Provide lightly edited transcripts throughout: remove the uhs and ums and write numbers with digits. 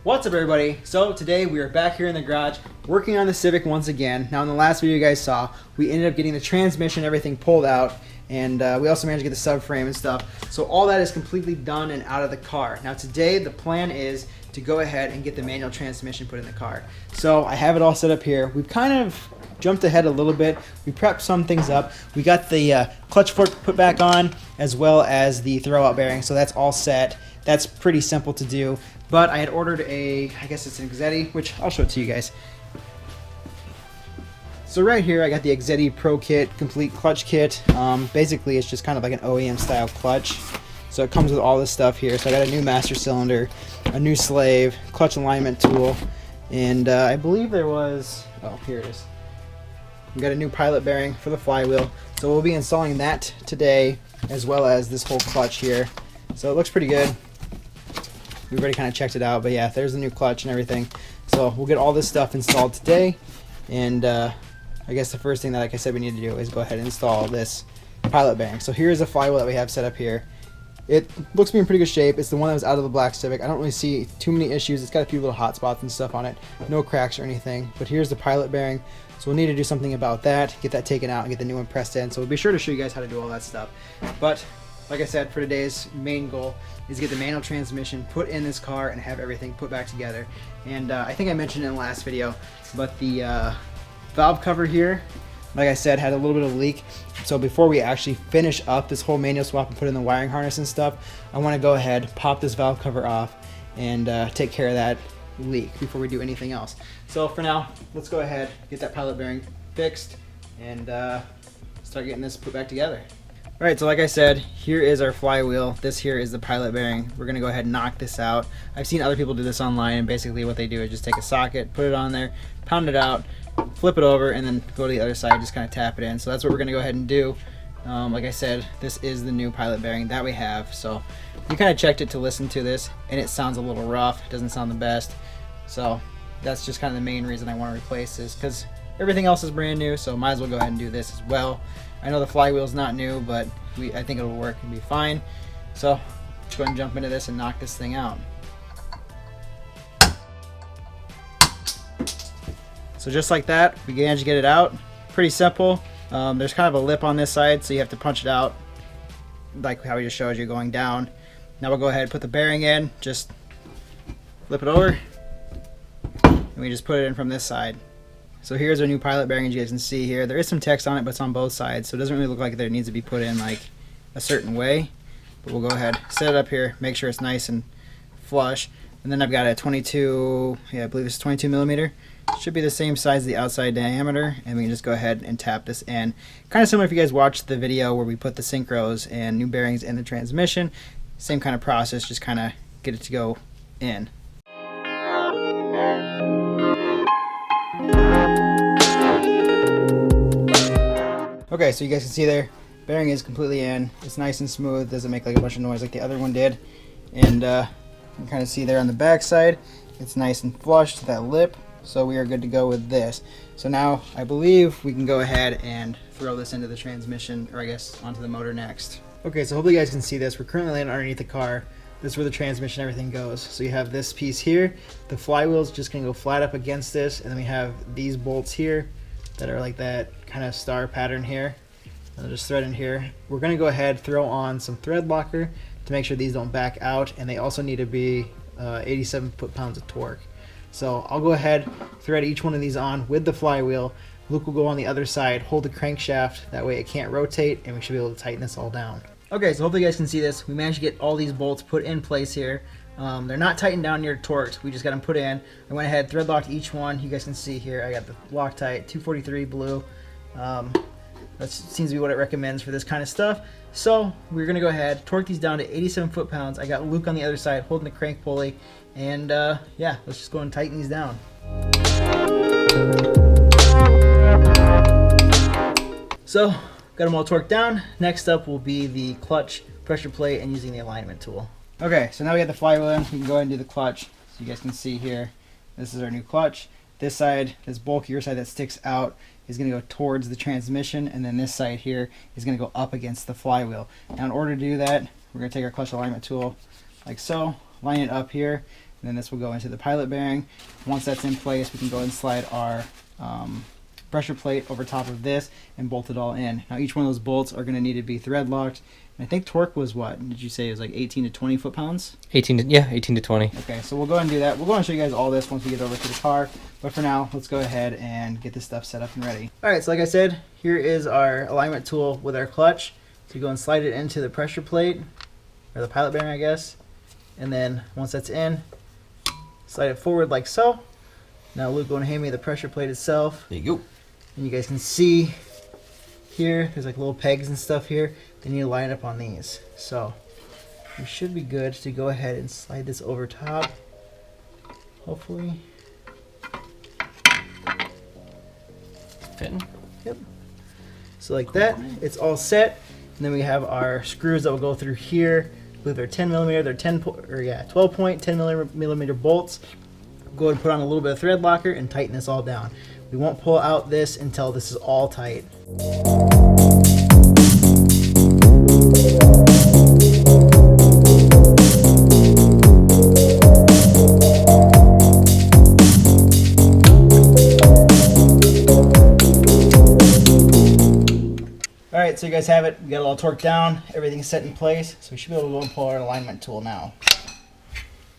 What's up, everybody? So today we are back here in the garage working on the Civic once again. Now in the last video you guys saw, we ended up getting the transmission, everything pulled out, and we also managed to get the subframe and stuff. So all that is completely done and out of the car. Now today the plan is to go ahead and get the manual transmission put in the car. So I have it all set up here. We've kind of jumped ahead a little bit. We prepped some things up. We got the clutch fork put back on, as well as the throwout bearing, so that's all set. That's pretty simple to do. But I had ordered I guess it's an Ankeny, which I'll show it to you guys. So right here, I got the Ankeny Pro Kit, complete clutch kit. Basically, it's just kind of like an OEM style clutch. So it comes with all this stuff here. So I got a new master cylinder, a new slave, clutch alignment tool, and I believe there was, oh, here it is. We got a new pilot bearing for the flywheel. So we'll be installing that today, as well as this whole clutch here. So it looks pretty good. We've already kind of checked it out, but yeah, there's the new clutch and everything. So we'll get all this stuff installed today, and I guess the first thing that, like I said, we need to do is go ahead and install this pilot bearing. So here's a flywheel that we have set up here. It looks to be in pretty good shape. It's the one that was out of the black Civic. I don't really see too many issues. It's got a few little hot spots and stuff on it. No cracks or anything, but here's the pilot bearing. So we'll need to do something about that, get that taken out and get the new one pressed in. So we'll be sure to show you guys how to do all that stuff. But like I said, for today's main goal is to get the manual transmission put in this car and have everything put back together. And I think I mentioned in the last video, but the valve cover here, like I said, had a little bit of a leak. So before we actually finish up this whole manual swap and put in the wiring harness and stuff, I want to go ahead, pop this valve cover off, and take care of that leak before we do anything else. So for now, let's go ahead, get that pilot bearing fixed, and start getting this put back together. Alright, so like I said, here is our flywheel. This here is the pilot bearing. We're going to go ahead and knock this out. I've seen other people do this online, and basically what they do is just take a socket, put it on there, pound it out, flip it over, and then go to the other side, just kind of tap it in. So that's what we're going to go ahead and do. Like I said, this is the new pilot bearing that we have. So we kind of checked it to listen to this, and it sounds a little rough. It doesn't sound the best. So that's just kind of the main reason I want to replace this, because everything else is brand new, so might as well go ahead and do this as well. I know the flywheel's not new, but I think it'll work and be fine. So let's go ahead and jump into this and knock this thing out. So just like that, we managed to get it out. Pretty simple. There's kind of a lip on this side, so you have to punch it out like how we just showed you going down. Now we'll go ahead and put the bearing in, just flip it over, and we just put it in from this side. So here's our new pilot bearing, as you guys can see here. There is some text on it, but it's on both sides, so it doesn't really look like it needs to be put in like a certain way. But we'll go ahead, set it up here, make sure it's nice and flush. And then I've got a 22, I believe it's 22 millimeter. Should be the same size as the outside diameter, and we can just go ahead and tap this in. Kind of similar if you guys watched the video where we put the synchros and new bearings in the transmission. Same kind of process, just kind of get it to go in. Okay, so you guys can see there, bearing is completely in. It's nice and smooth, doesn't make like a bunch of noise like the other one did. And you can kind of see there on the back side, it's nice and flush to that lip. So we are good to go with this. So now I believe we can go ahead and throw this into the transmission, or I guess onto the motor next. Okay, so hopefully you guys can see this. We're currently laying underneath the car. This is where the transmission and everything goes. So you have this piece here. The flywheel is just going to go flat up against this, and then we have these bolts here that are like that kind of star pattern here. And I'll just thread in here. We're going to go ahead, throw on some thread locker to make sure these don't back out, and they also need to be 87 foot-pounds of torque. So I'll go ahead, thread each one of these on with the flywheel. Luke will go on the other side, hold the crankshaft, that way it can't rotate, and we should be able to tighten this all down. Okay, so hopefully you guys can see this. We managed to get all these bolts put in place here. They're not tightened down near torqued, we just got them put in. I went ahead, thread locked each one. You guys can see here, I got the Loctite 243 blue. That seems to be what it recommends for this kind of stuff. So we're gonna go ahead, torque these down to 87 foot-pounds. I got Luke on the other side holding the crank pulley, and yeah, let's just go and tighten these down. So got them all torqued down. Next up will be the clutch pressure plate and using the alignment tool. Okay, so now we got the flywheel in. We can go ahead and do the clutch. So you guys can see here, this is our new clutch. This side, this bulkier side that sticks out, is going to go towards the transmission, and then this side here is going to go up against the flywheel. Now in order to do that, we're going to take our clutch alignment tool like so, line it up here, and then this will go into the pilot bearing. Once that's in place, we can go and slide our pressure plate over top of this and bolt it all in. Now each one of those bolts are going to need to be thread locked. And I think torque was what? Did you say it was like 18 to 20 foot-pounds? 18 to 20. Okay, so we'll go ahead and do that. We'll go and show you guys all this once we get over to the car. But for now, let's go ahead and get this stuff set up and ready. All right, so like I said, here is our alignment tool with our clutch. So you go and slide it into the pressure plate, or the pilot bearing, I guess. And then once that's in, slide it forward like so. Now Luke, go and hand me the pressure plate itself. There you go. And you guys can see here, there's like little pegs and stuff here. They need to line up on these. So we should be good to go ahead and slide this over top. Hopefully. Fitting. Yep. So like that, it's all set. And then we have our screws that will go through here. I believe they're 10 millimeter. They're 12 point 10 millimeter bolts. Go ahead and put on a little bit of thread locker and tighten this all down. We won't pull out this until this is all tight. Alright, so you guys have it. We got it all torqued down. Everything's set in place. So we should be able to go and pull our alignment tool now.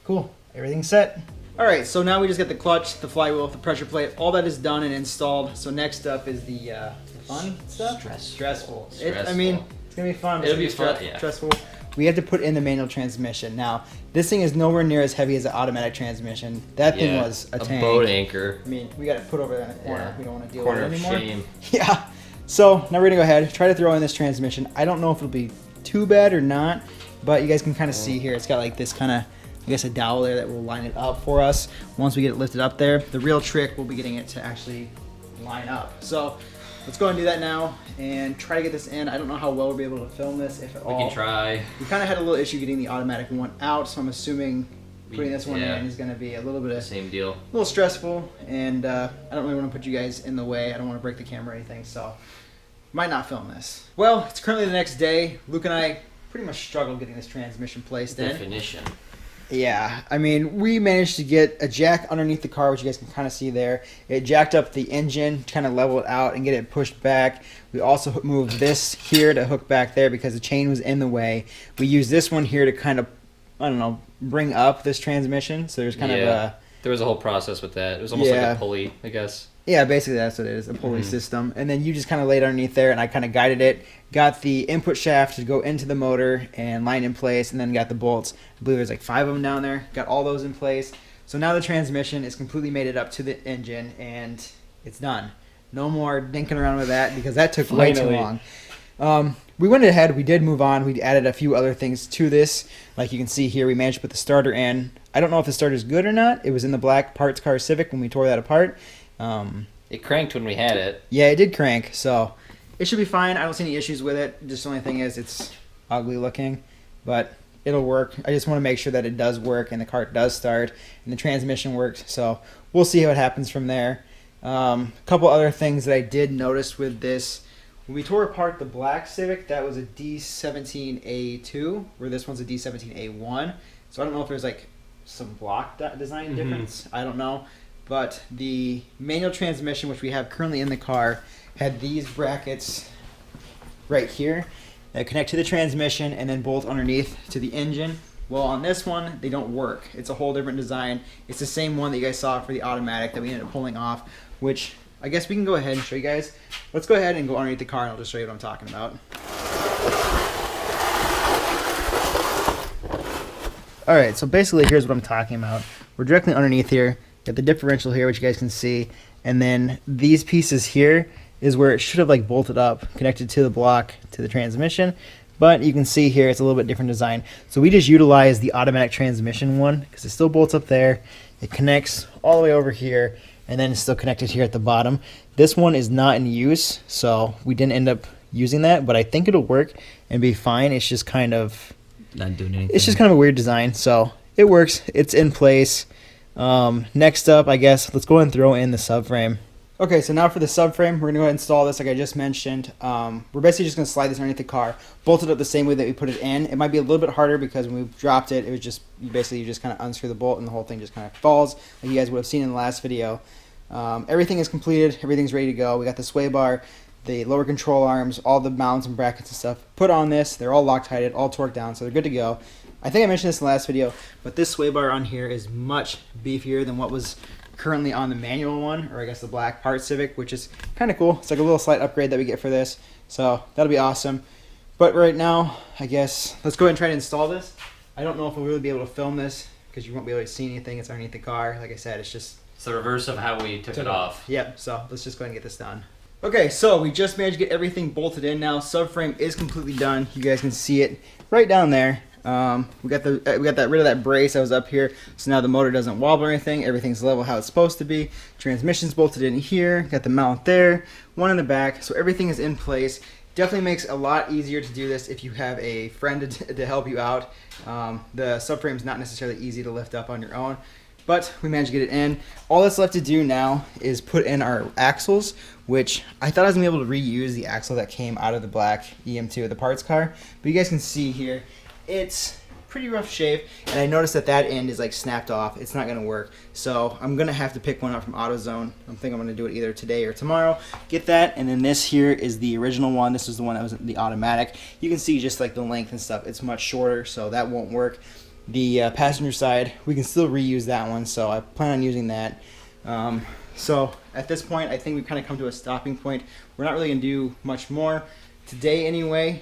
Cool. Everything's set. Alright, so now we just got the clutch, the flywheel, the pressure plate. All that is done and installed. So next up is the fun stuff? Stressful. I mean, it's going to be fun. It'll be fun, yeah. Stressful. We have to put in the manual transmission. Now, this thing is nowhere near as heavy as the automatic transmission. That thing was a tank. Boat anchor. I mean, we got to put over there in the corner. Yeah. We don't want to deal Corner with it of anymore. shame. Yeah. So now we're going to go ahead, try to throw in this transmission. I don't know if it'll be too bad or not, but you guys can kind of see here. It's got like this kind of, I guess, a dowel there that will line it up for us once we get it lifted up there. The real trick will be getting it to actually line up. So let's go ahead and do that now and try to get this in. I don't know how well we'll be able to film this, if at all. We can try. We kind of had a little issue getting the automatic one out, so I'm assuming putting this one in is going to be a little bit of same deal. A little stressful, and I don't really want to put you guys in the way. I don't want to break the camera or anything, so might not film this. Well, it's currently the next day. Luke and I pretty much struggled getting this transmission placed in. Definition. Yeah, I mean, we managed to get a jack underneath the car, which you guys can kind of see there. It jacked up the engine, kind of level it out and get it pushed back. We also moved this here to hook back there because the chain was in the way. We used this one here to kind of, I don't know, bring up this transmission. So there's kind of a... There was a whole process with that. It was almost like a pulley, I guess. Yeah, basically that's what it is, a pulley system. And then you just kind of laid underneath there, and I kind of guided it. Got the input shaft to go into the motor and line in place, and then got the bolts. I believe there's like 5 of them down there. Got all those in place. So now the transmission is completely mated up to the engine, and it's done. No more dinking around with that because that took way too long. We went ahead. We did move on. We added a few other things to this. Like you can see here, we managed to put the starter in. I don't know if the starter's good or not. It was in the black parts car Civic when we tore that apart. It cranked when we had it. Yeah, it did crank, so it should be fine. I don't see any issues with it. Just the only thing is it's ugly looking, but it'll work. I just want to make sure that it does work and the car does start and the transmission worked, so we'll see what happens from there. A couple other things that I did notice with this. When we tore apart the black Civic, that was a D17A2, where this one's a D17A1. So I don't know if there's like some block design difference. I don't know. But the manual transmission, which we have currently in the car, had these brackets right here that connect to the transmission and then bolt underneath to the engine. Well, on this one, they don't work. It's a whole different design. It's the same one that you guys saw for the automatic that we ended up pulling off, which I guess we can go ahead and show you guys. Let's go ahead and go underneath the car and I'll just show you what I'm talking about. Alright, so basically here's what I'm talking about. We're directly underneath here. Got the differential here, which you guys can see, and then these pieces here is where it should have like bolted up, connected to the block to the transmission, but you can see here it's a little bit different design. So we just utilized the automatic transmission one because it still bolts up there. It connects all the way over here, and then it's still connected here at the bottom. This one is not in use, so we didn't end up using that, but I think it'll work and be fine. It's just kind of not doing anything. It's just kind of a weird design, so it works. It's in place. Next up, I guess, let's go ahead and throw in the subframe. Okay, so now for the subframe, we're going to go ahead and install this like I just mentioned. We're basically just going to slide this underneath the car, bolt it up the same way that we put it in. It might be a little bit harder because when we dropped it, it was just, you just kind of unscrew the bolt and the whole thing just kind of falls, like you guys would have seen in the last video. Everything is completed, everything's ready to go. We got the sway bar, the lower control arms, all the mounts and brackets and stuff put on this. They're all Loctited, all torqued down, so they're good to go. I think I mentioned this in the last video, but this sway bar on here is much beefier than what was currently on the manual one, or I guess the black part Civic, which is kind of cool. It's like a little slight upgrade that we get for this, so that'll be awesome. But right now, I guess let's go ahead and try to install this. I don't know if we'll really be able to film this because you won't be able to see anything. It's underneath the car. Like I said, it's the reverse of how we took it off. Yep, so let's just go ahead and get this done. Okay, so we just managed to get everything bolted in now. Subframe is completely done. You guys can see it right down there. We got rid of that brace that was up here, so now the motor doesn't wobble or anything. Everything's level how it's supposed to be. Transmission's bolted in here. Got the mount there, one in the back, so everything is in place. Definitely makes a lot easier to do this if you have a friend to help you out. The subframe is not necessarily easy to lift up on your own, but we managed to get it in. All that's left to do now is put in our axles, which I thought I was going to be able to reuse the axle that came out of the black EM2 of the parts car, but you guys can see here, it's pretty rough shape, and I noticed that that end is like snapped off. It's not going to work, so I'm going to have to pick one up from AutoZone. I think I'm going to do it either today or tomorrow. Get that, and then this here is the original one. This is the one that was the automatic. You can see just like the length and stuff. It's much shorter, so that won't work. The passenger side, we can still reuse that one, so I plan on using that. So at this point, I think we've kind of come to a stopping point. We're not really going to do much more today anyway.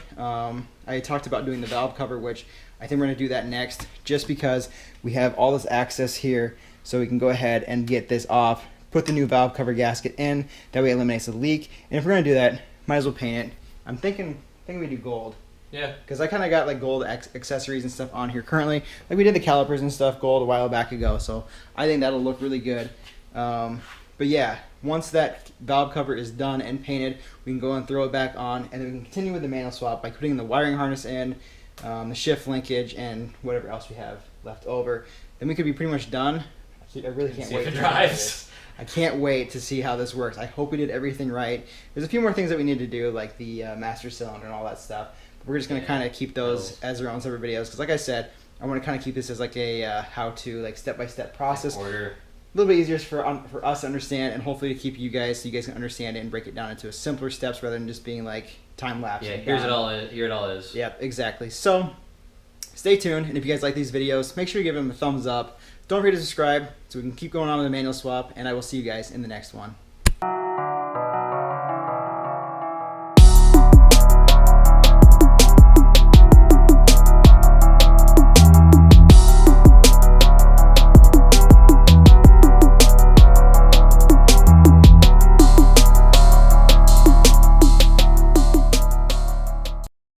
I talked about doing the valve cover, which I think we're going to do that next, just because we have all this access here, so we can go ahead and get this off, put the new valve cover gasket in, that way it eliminates the leak. And if we're going to do that, might as well paint it. I'm thinking we do gold. Yeah. Because I kind of got like gold accessories and stuff on here currently. Like we did the calipers and stuff gold a while back ago, so I think that'll look really good. But yeah, once that valve cover is done and painted, we can go and throw it back on, and then we can continue with the manual swap by putting the wiring harness in, the shift linkage, and whatever else we have left over. Then we could be pretty much done. I really can't wait. See if it drives. I can't wait to see how this works. I hope we did everything right. There's a few more things that we need to do, like the master cylinder and all that stuff. But we're just going to kind of keep those as our own separate videos, because like I said, I want to kind of keep this as like a how-to, like step-by-step process. Order. A little bit easier for us to understand, and hopefully to keep you guys, so you guys can understand it and break it down into simpler steps rather than just being like time lapse. Yeah, here it all is. Yep, exactly. So stay tuned, and if you guys like these videos, make sure you give them a thumbs up. Don't forget to subscribe so we can keep going on with the manual swap, and I will see you guys in the next one.